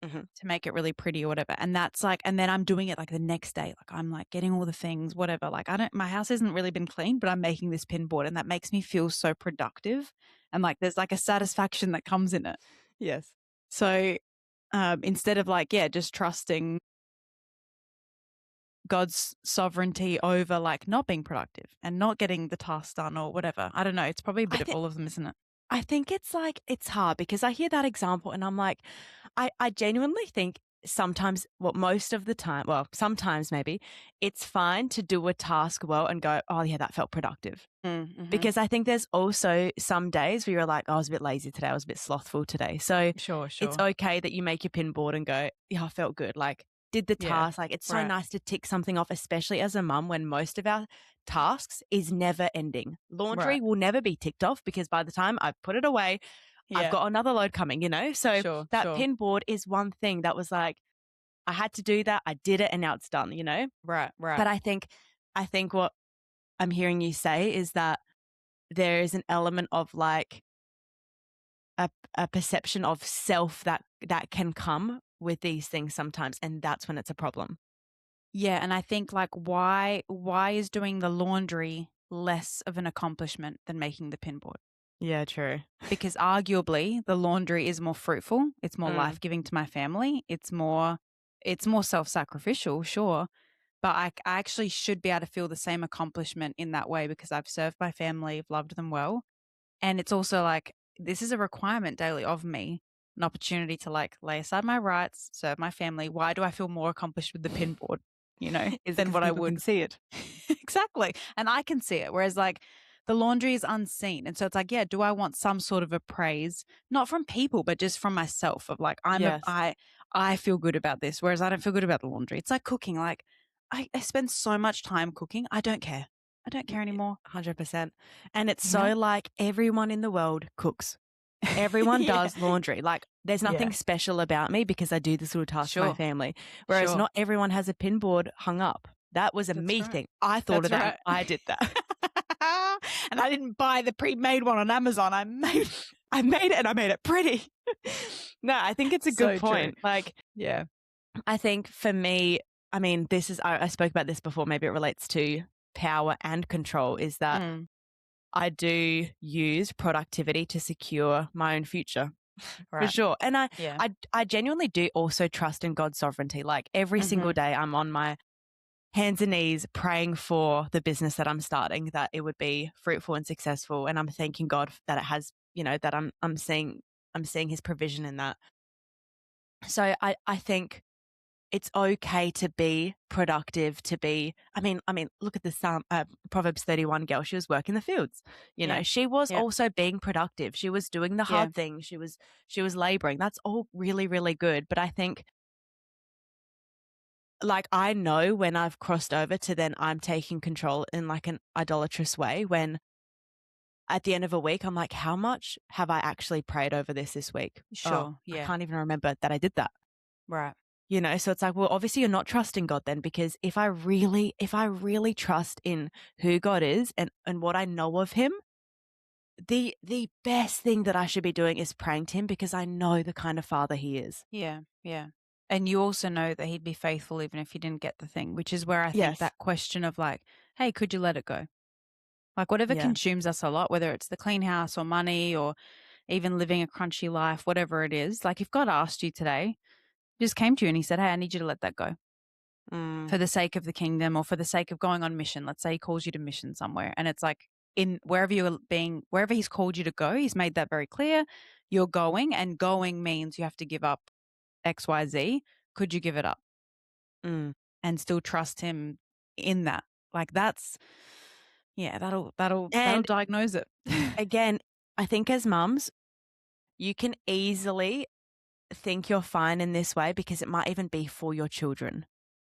to make it really pretty or whatever. And that's like, and then I'm doing it like the next day. Like I'm like getting all the things, whatever. Like my house hasn't really been cleaned, but I'm making this pin board and that makes me feel so productive. And like there's like a satisfaction that comes in it.
Yes.
So instead of like, just trusting God's sovereignty over like not being productive and not getting the task done or whatever. I don't know. It's probably a bit of all of them, isn't it?
I think it's like, it's hard because I hear that example and I'm like, I genuinely think sometimes, most of the time, well, sometimes maybe it's fine to do a task well and go, oh yeah, that felt productive. Because I think there's also some days where you're like, oh, I was a bit lazy today. I was a bit slothful today. So
Sure.
it's okay that you make your pin board and go, yeah, I felt good. Like did the task. Like it's so nice to tick something off, especially as a mum when most of our tasks is never ending. Laundry will never be ticked off because by the time I've put it away, I've got another load coming, So that pin board is one thing that was like, I had to do that. I did it and now it's done,
Right.
But I think what I'm hearing you say is that there is an element of like a perception of self that can come with these things sometimes. And that's when it's a problem.
Yeah. And I think like why is doing the laundry less of an accomplishment than making the pin board?
Yeah, true.
Because arguably the laundry is more fruitful. It's more life-giving to my family. It's more self-sacrificial, sure. But I actually should be able to feel the same accomplishment in that way because I've served my family, I've loved them well. And it's also like, this is a requirement daily of me, an opportunity to like lay aside my rights, serve my family. Why do I feel more accomplished with the pin board,
Is
than
it
what I
people
would?
can see it?
Exactly. And I can see it. Whereas like the laundry is unseen. And so it's like, yeah, do I want some sort of a praise, not from people, but just from myself of like, I feel good about this. Whereas I don't feel good about the laundry. It's like cooking. Like I spend so much time cooking. I don't care. I don't care anymore.
100%. And it's so like everyone in the world cooks. Everyone does laundry. Like there's nothing special about me because I do this little task for my family. Whereas not everyone has a pin board hung up. That was a me thing. I thought of that. And I did that.
And I didn't buy the pre-made one on Amazon. I made
it and I made it pretty. No, I think it's a good point.
True.
Like, I think for me, I mean, this is, I spoke about this before, maybe it relates to power and control, is that I do use productivity to secure my own future. For sure. And I genuinely do also trust in God's sovereignty. Like every single day I'm on my hands and knees praying for the business that I'm starting, that it would be fruitful and successful. And I'm thanking God that it has, that I'm seeing his provision in that. So I think it's okay to be productive, to be, I mean, look at the Proverbs 31 girl. She was working the fields. You know,
Yeah.
she was
Yeah.
also being productive. She was doing the
Yeah.
hard things. She was laboring. That's all really, really good. But I think, like, I know when I've crossed over to then I'm taking control in like an idolatrous way, when at the end of a week, I'm like, how much have I actually prayed over this week? Oh,
Sure.
I
Yeah.
can't even remember that I did that.
Right.
You know, so it's like, well, obviously you're not trusting God then, because if I really trust in who God is and what I know of him, the best thing that I should be doing is praying to him, because I know the kind of father he is.
Yeah. Yeah. And you also know that he'd be faithful even if you didn't get the thing, which is where I think
Yes.
that question of like, hey, could you let it go? Like whatever
Yeah.
consumes us a lot, whether it's the clean house or money or even living a crunchy life, whatever it is, like if God asked you today, just came to you and he said, hey, I need you to let that go
Mm,
for the sake of the kingdom or for the sake of going on mission. Let's say he calls you to mission somewhere and it's like in wherever you're being, wherever he's called you to go, he's made that very clear. You're going, and going means you have to give up XYZ. Could you give it up
mm.
and still trust him in that? Like that's, yeah, that'll
And
diagnose it.
again, I think as mums, you can easily think you're fine in this way because it might even be for your children.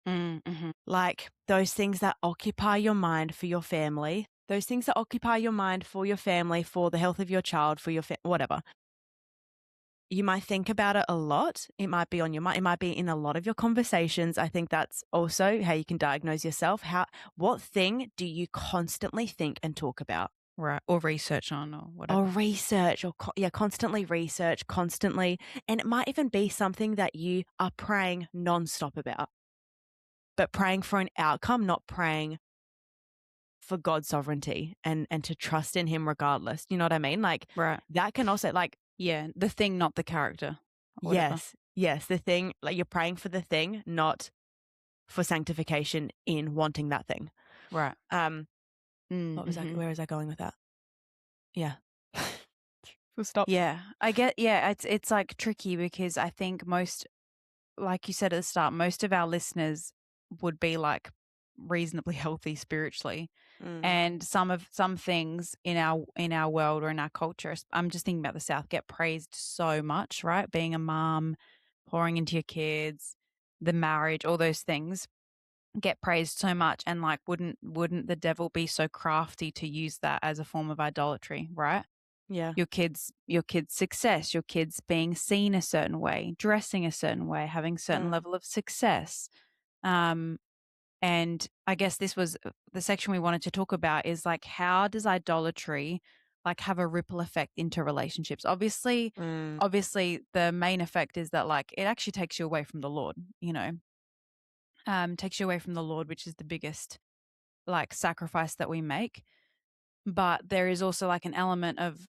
Mm-hmm.
Like those things that occupy your mind for your family, those things that occupy your mind for your family, for the health of your child, for your whatever. You might think about it a lot. It might be on your mind. It might be in a lot of your conversations. I think that's also how you can diagnose yourself. What thing do you constantly think and talk about?
Right. Or research on or
Or
whatever.
research, or constantly research, constantly. And it might even be something that you are praying nonstop about, but praying for an outcome, not praying for God's sovereignty and to trust in him regardless. You know what I mean? Like
Right.
that can also, like,
Yeah. The thing, not the character or whatever.
yes, the thing, like you're praying for the thing, not for sanctification in wanting that thing.
Right.
Um, what was that?
Mm-hmm.
Where was I going with that? Yeah. Full stop.
Yeah. I get, yeah, it's like tricky because I think most, like you said at the start, most of our listeners would be like reasonably healthy spiritually.
Mm,
And some things in our world or in our culture, I'm just thinking about the South, get praised so much, right? Being a mom, pouring into your kids, the marriage, all those things get praised so much. And like wouldn't the devil be so crafty to use that as a form of idolatry, right?
yeah.
Your kids' success, your kids being seen a certain way, dressing a certain way, having certain
Mm,
level of success. Um, and I guess this was the section we wanted to talk about is like, how does idolatry like have a ripple effect into relationships?
mm,
Obviously the main effect is that like it actually takes you away from the Lord, takes you away from the Lord, which is the biggest like sacrifice that we make. But there is also like an element of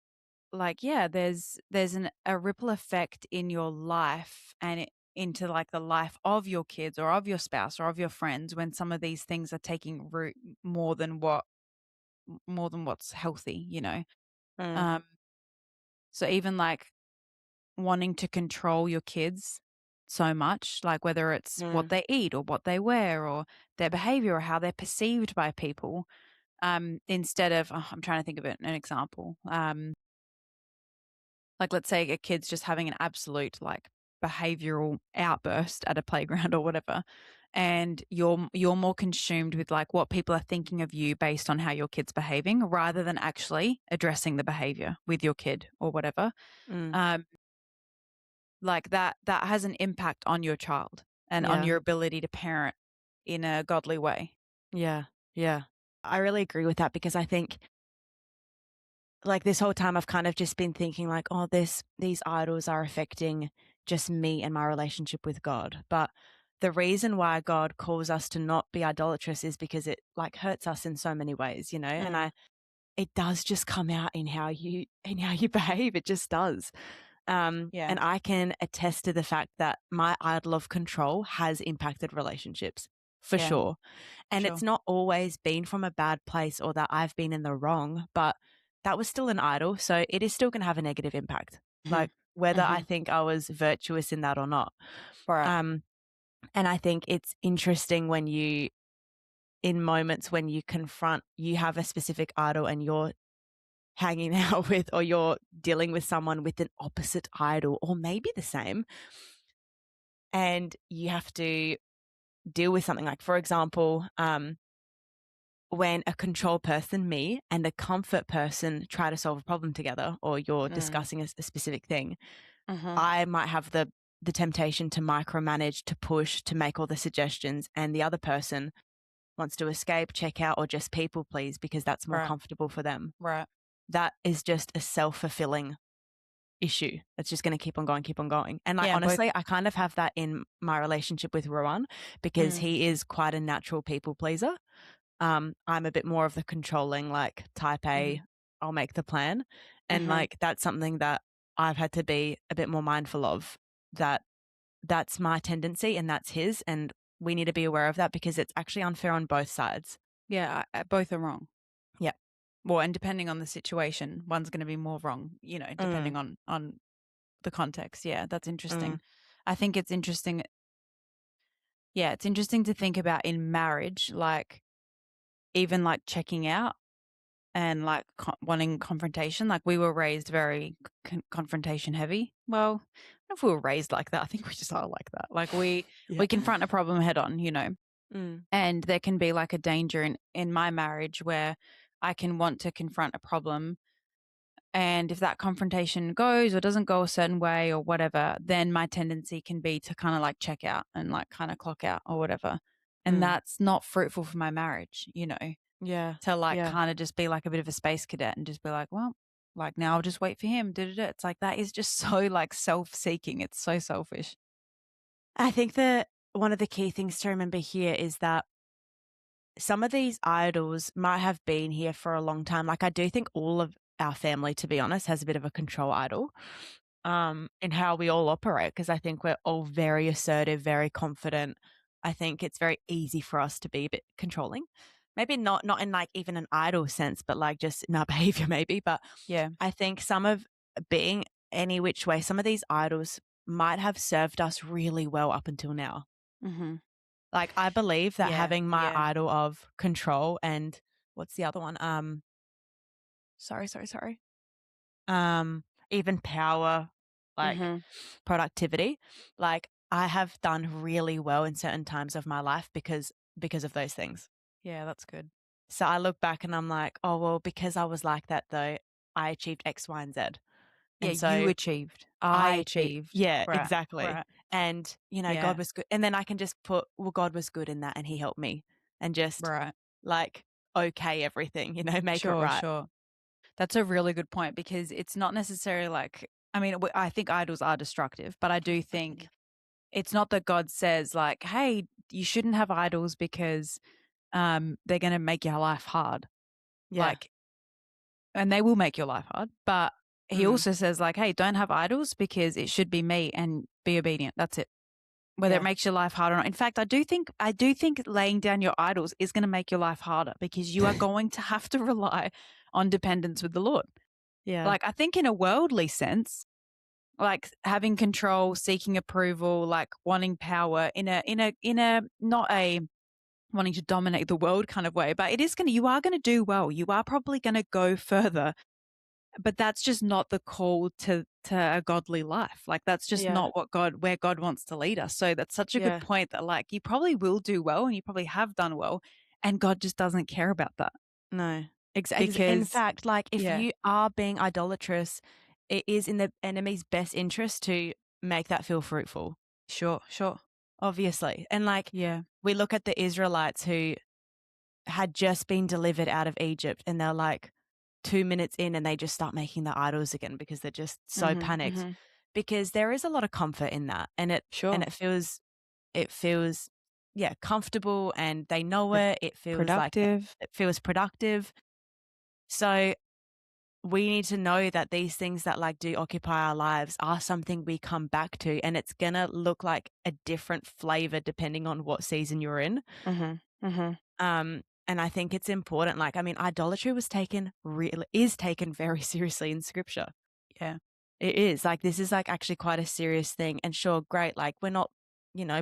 like, yeah, a ripple effect in your life and into like the life of your kids or of your spouse or of your friends when some of these things are taking root more than what's healthy.
mm,
Um, so even like wanting to control your kids so much, like whether it's what
mm,
they eat or what they wear or their behavior or how they're perceived by people, instead of, I'm trying to think of an example. Like, let's say a kid's just having an absolute like behavioral outburst at a playground or whatever, and you're more consumed with like what people are thinking of you based on how your kid's behaving rather than actually addressing the behavior with your kid or whatever.
mm.
Um, like that has an impact on your child and on
Yeah.
your ability to parent in a godly way.
Yeah. Yeah. I really agree with that, because I think, like, this whole time I've kind of just been thinking like, oh, these idols are affecting just me and my relationship with God. But the reason why God calls us to not be idolatrous is because it like hurts us in so many ways, you know? And
Mm,
it does just come out in how you behave. It just does.
yeah,
And I can attest to the fact that my idol of control has impacted relationships for
yeah,
sure. And it's
sure.
not always been from a bad place or that I've been in the wrong, but that was still an idol. So it is still going to have a negative impact,
Hmm.
like whether I
Hmm.
think I was virtuous in that or not.
Right.
Um, And I think it's interesting when in moments when you have a specific idol and you're hanging out with, or you're dealing with someone with an opposite idol, or maybe the same, and you have to deal with something like, for example, when a control person, me, and a comfort person try to solve a problem together, or you're discussing a specific thing, I might have the temptation to micromanage, to push, to make all the suggestions, and the other person wants to escape, check out, or just people please because that's more
Right.
comfortable for them.
Right.
That is just a self-fulfilling issue. It's just going to keep on going, keep on going. And like,
Yeah. Both.
honestly, I kind of have that in my relationship with Rowan because
Mm,
he is quite a natural people pleaser. I'm a bit more of the controlling, like type A,
mm,
I'll make the plan. And
mm-hmm.
like, that's something that I've had to be a bit more mindful of, that that's my tendency and that's his. And we need to be aware of that because it's actually unfair on both sides.
Yeah. Both are wrong.
Yeah.
Well, and depending on the situation, one's going to be more wrong,
Mm,
depending on the context. Yeah, that's
mm,
interesting. I think it's interesting. Yeah, it's interesting to think about in marriage, like even like checking out and like wanting confrontation. Like we were raised very confrontation heavy. Well, I don't know if we were raised like that. I think we just are like that. Like
yeah.
we confront a problem head on,
Mm,
and there can be like a danger in my marriage where I can want to confront a problem. And if that confrontation goes or doesn't go a certain way or whatever, then my tendency can be to kind of like check out and like kind of clock out or whatever. And
mm,
that's not fruitful for my marriage,
yeah.
to like
Yeah.
kind of just be like a bit of a space cadet and just be like, well, like now I'll just wait for him. Da, da, da. It's like that is just so like self seeking. It's so selfish.
I think that one of the key things to remember here is that some of these idols might have been here for a long time. Like, I do think all of our family, to be honest, has a bit of a control idol in how we all operate, because I think we're all very assertive, very confident. I think it's very easy for us to be a bit controlling. Maybe not in like even an idol sense, but like just in our behavior, maybe. But
Yeah.
I think some of being any which way, some of these idols might have served us really well up until now.
Mm-hmm.
Like, I believe that
Yeah.
having my
Yeah.
idol of control and what's the other one? Sorry. Even power, like
Mm-hmm.
productivity. Like, I have done really well in certain times of my life because of those things.
Yeah, that's good.
So I look back and I'm like, oh well, because I was like that though, I achieved X, Y, and Z.
Yeah,
And
you
so
achieved. I
I achieved,
achieved.
yeah,
Right.
exactly.
Right.
And God
Yeah.
was good. And then I can just put, well, God was good in that and he helped me, and just
Right.
like, okay, everything, make it
Sure,
right.
sure. That's a really good point because it's not necessarily like, I mean, I think idols are destructive, but I do think
Yeah.
it's not that God says like, "Hey, you shouldn't have idols because they're going to make your life hard."
Yeah.
Like, and they will make your life hard, but he
Mm,
also says like, "Hey, don't have idols because it should be me and be obedient." That's it. Whether it
yeah.
makes your life hard or not. In fact, I do think laying down your idols is going to make your life harder because you are going to have to rely on dependence with the Lord.
Yeah.
Like, I think in a worldly sense, like having control, seeking approval, like wanting power in a not a wanting to dominate the world kind of way, but you are gonna do well. You are probably gonna go further, but that's just not the call to a godly life. Like that's just
Yeah.
not where God wants to lead us. So that's such a good
Yeah.
point that like you probably will do well and you probably have done well, and God just doesn't care about that
No. In
because
fact, like, if
yeah,
you are being idolatrous, it is in the enemy's best interest to make that feel fruitful,
sure, sure.
obviously. And like,
Yeah.
we look at the Israelites who had just been delivered out of Egypt, and they're like 2 minutes in and they just start making the idols again because they're just so
Mhm.
panicked.
Mhm.
Because there is a lot of comfort in that, and
Sure.
it feels, yeah, comfortable, and they know
Pro-
it. It feels like
productive.
it feels productive. So we need to know that these things that like do occupy our lives are something we come back to, and it's gonna look like a different flavor depending on what season you're in.
Mhm. Mhm.
And I think it's important. Like, I mean, idolatry is taken very seriously in scripture.
Yeah.
It is like, this is like actually quite a serious thing. And sure, great. Like, we're not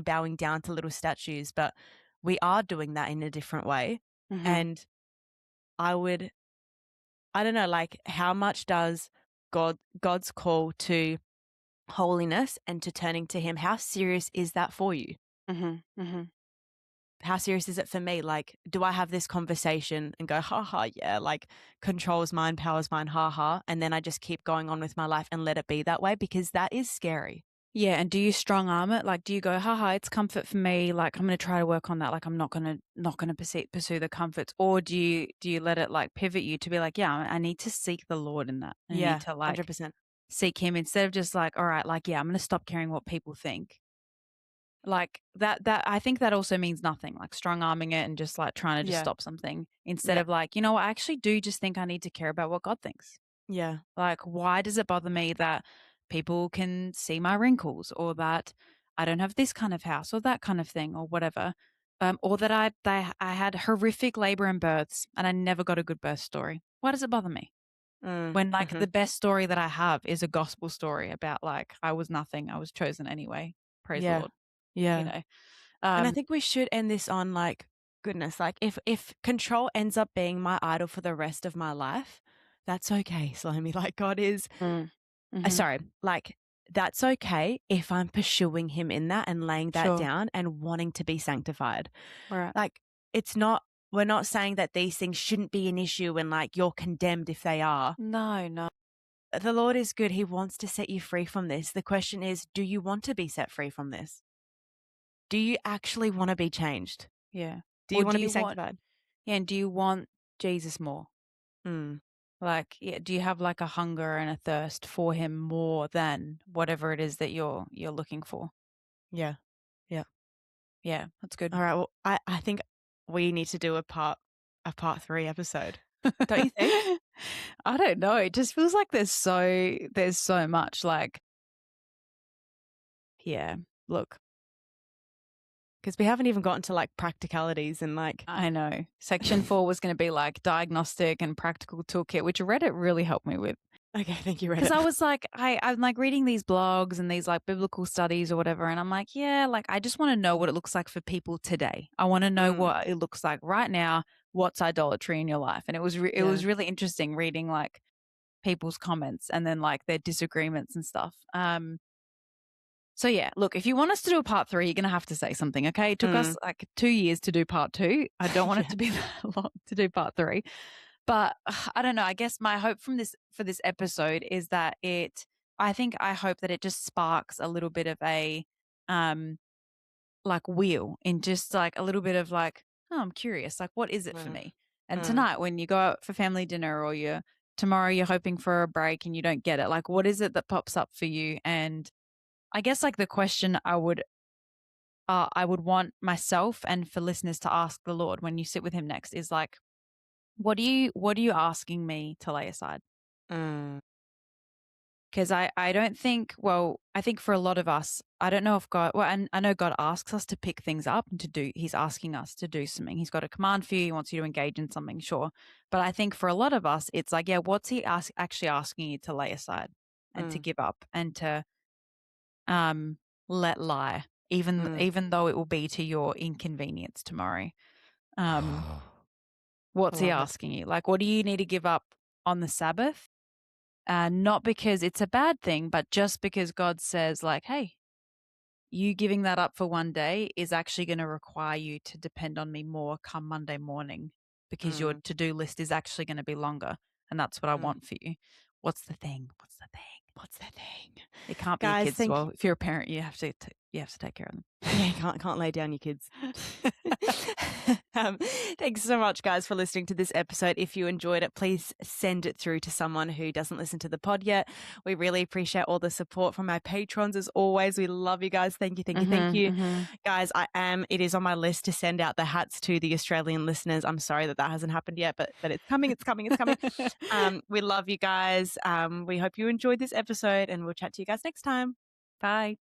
bowing down to little statues, but we are doing that in a different way.
Mhm.
And I don't know, like, how much does God's call to holiness and to turning to him, how serious is that for you?
Mhm. Mhm.
How serious is it for me? Like, do I have this conversation and go, ha ha, yeah, like controls mine, powers mine, ha ha, and then I just keep going on with my life and let it be that way? Because that is scary.
Yeah, and do you strong arm it? Like, do you go, haha, it's comfort for me. Like, I'm going to try to work on that. Like, I'm not gonna pursue the comforts. Or do you let it like pivot you to be like, yeah, I need to seek the Lord in that. I need
Yeah,
to like
100%.
seek Him instead of just like, all right, like, yeah, I'm going to stop caring what people think. Like that I think that also means nothing. Like strong arming it and just like trying to just
Yeah,
stop something instead
yeah,
of like, I actually do just think I need to care about what God thinks.
yeah.
Like, why does it bother me that people can see my wrinkles or that I don't have this kind of house or that kind of thing or whatever? Or that I had horrific labor and births and I never got a good birth story. Why does it bother me? When like
Mm-hmm.
the best story that I have is a gospel story about like I was nothing, I was chosen anyway. Praise the
Yeah,
Lord. You
yeah.
know.
And I
Um,
think we should end this on like, goodness, like if control ends up being my idol for the rest of my life, that's okay, Slimy. Like God is
mm, mhm,
sorry, like that's okay if I'm pursuing him in that and laying that
sure.
down and wanting to be sanctified.
Right.
Like it's not we're not saying that these things shouldn't be an issue and like you're condemned if they are.
No, no.
The Lord is good. He wants to set you free from this. The question is, do you want to be set free from this? Do you actually want to be changed?
Yeah.
Do
Or
you want
do
to be
you want
sanctified?
yeah, and do you want Jesus more?
Mm,
Like, yeah, do you have like a hunger and a thirst for him more than whatever it is that you're looking for?
yeah. Yeah.
Yeah, that's good.
All right. Well, I think we need to do a part 3 episode. Don't you think?
I don't know. It just feels like there's so much like yeah, look,
Because we haven't even gotten to like practicalities and like,
I know. Section 4 was going to be like diagnostic and practical toolkit, which Reddit really helped me with.
okay, thank you, Reddit.
Because I was like, I'm like reading these blogs and these like biblical studies or whatever. And I'm like, yeah, like I just want to know what it looks like for people today. I want to know
Mm,
what it looks like right now. What's idolatry in your life? And it
yeah.
was really interesting reading like people's comments and then like their disagreements and stuff. So yeah, look, if you want us to do a part 3, you're going to have to say something, okay? It took us like 2 years to do part 2. I don't want it
Yeah.
to be that long to do part 3. But I don't know, I guess my hope for this episode is that I hope that it just sparks a little bit of a like wheel in just like a little bit of like, oh, I'm curious, like what is it for
Mm,
me? And
mm,
tonight when you go out for family dinner or tomorrow you're hoping for a break and you don't get it, like what is it that pops up for you? And I guess like the question I would want myself and for listeners to ask the Lord when you sit with him next is like, what are you asking me to lay aside?
mm,
Because I don't think, well, I think for a lot of us, I don't know if God, well, and I know God asks us to pick things up and he's asking us to do something. He's got a command for you. He wants you to engage in something, sure. But I think for a lot of us, it's like, yeah, what's he actually asking you to lay aside and to
mm,
give up and to um, let lie,
mm.
even though it will be to your inconvenience tomorrow. Um,
I
what's he
love it.
asking you? Like, what do you need to give up on the Sabbath? Not because it's a bad thing, but just because God says, like, hey, you giving that up for one day is actually going to require you to depend on me more come Monday morning because your
Mm,
to do list is actually going to be longer. And that's what I
mm.
want for you. What's the thing? What's the thing?
What's that thing?
It can't be your
Guys,
kids as
thank
well. If you're a parent, you have to take care of them.
yeah, you can't lay down your kids. Thanks so much, guys, for listening to this episode. If you enjoyed it, please send it through to someone who doesn't listen to the pod yet. We really appreciate all the support from our patrons as always. We love you guys. Thank you, thank you, thank you. Guys, it is on my list to send out the hats to the Australian listeners. I'm sorry that hasn't happened yet, but it's coming, it's coming, it's coming. We love you guys. We hope you enjoyed this episode and we'll chat to you guys next time.
Bye.